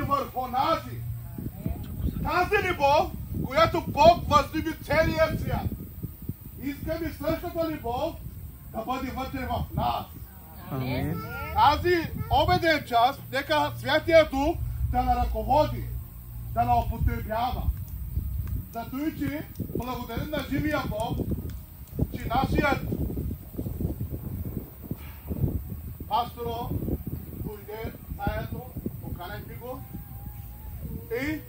върху онази. Тази любов, която Бог възлюби целия свят. Искаме същата любов да бъде вътре в нас. Тази обеден час, нека Святия Дух да на ръководи, да на употребява. Зато и че благодарим на живия Бог, че нашият пасторо дойде заедно, поканехме го и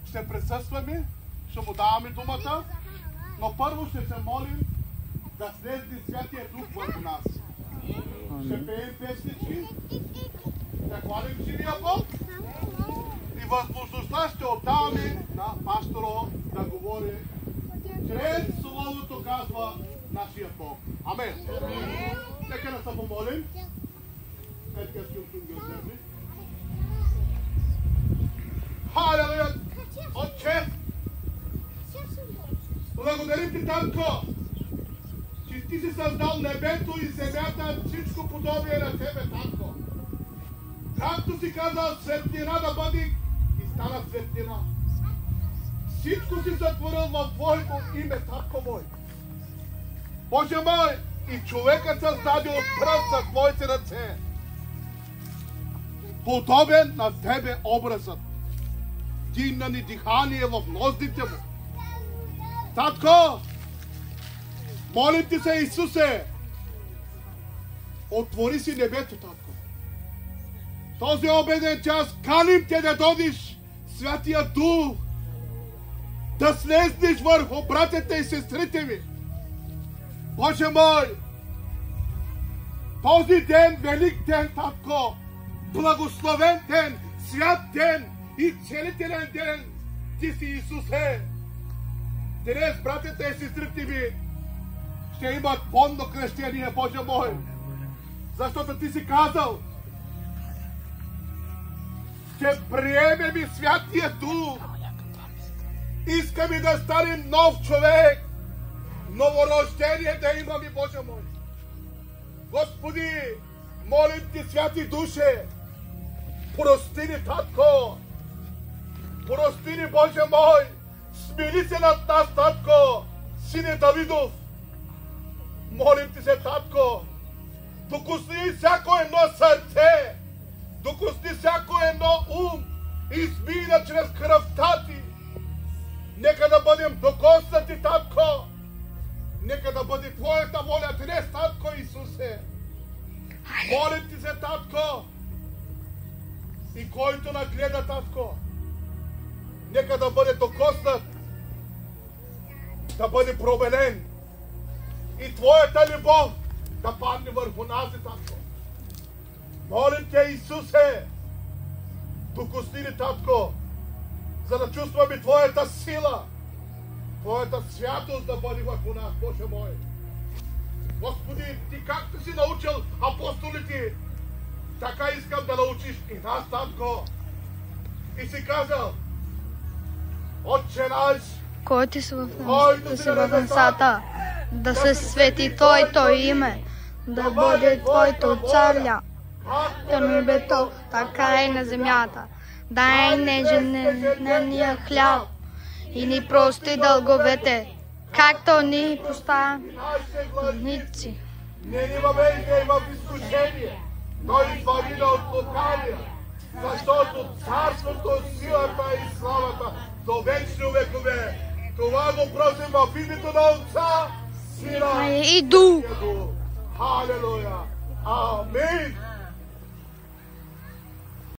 ще присъстваме, ще му даваме думата, но първо ще се молим да слезе Святия Дух върху нас. Ще пеем песнички, ще хвалим живия Бог и възможността ще отдаваме на пасторо да говори чрез Словото, казва нашия Бог. Амен. Нека да се помолим. Халелуя! Отче! Благодарим ти, Татко, че ти си създал небето и земята, всичко подобие на тебе, Татко. Както си казал, светлина да бъде и стана светлина. Всичко си сътворил в Твоето име, Татко мой. Боже мой, и човекът създаде от пръв със Твоите ръце. Подобен на Тебе образът. Дигна ни дихание в ноздрите му. Татко, молим ти се, Исусе, отвори си небето, Татко. Този обеден час каним те да дойдеш, Святия Дух, да слезнеш върху братята и сестрите ми. Боже мой, този ден, велик ден, Татко, благословен ден, свят ден и целителен ден, ти си, Исусе. Днес братята и сестрите ми ще имат водно кръщение, Боже мой, защото ти си казал, че приемем и Святия Дух. Искаме да станем нов човек, новорождение да имаме, Боже мой. Господи, молим ти, Святи Душе, прости ни, Татко, прости ни, Боже мой, смили се над нас, Татко, Сине Давидов. Молим ти се, Татко, докосни всяко едно сърце, докосни всяко едно ум, измина чрез кръвта ти. Нека да бъдем докоснати, Татко. Нека да бъде Твоята воля днес, Татко Исусе. Молим ти се, Татко. И който нагледа, Татко, нека да бъде докоснат, да бъде променен. И Твоята любов да падне върху нас, Татко. Молим те, Исусе, докосни ни, Татко, за да чувстваме Твоята сила, Твоята святост да бъде върху нас, Боже мой. Господи, Ти както си научил апостолите, така искам да научиш и нас, Татко. И си казал, Отче наш, който си в небесата, да се свети Твоето име, да бъде Твоето царя, както на небето, така и на земята. Дай нежнения хляб и ни прости дълговете, както ни поставници. Не ни въвеждай в изкушение, но избави ни от лукавия, защото царството, силата и славата до вечни векове. Това го просим в името на Отца, Сина и Дух. Халелуя! Амин!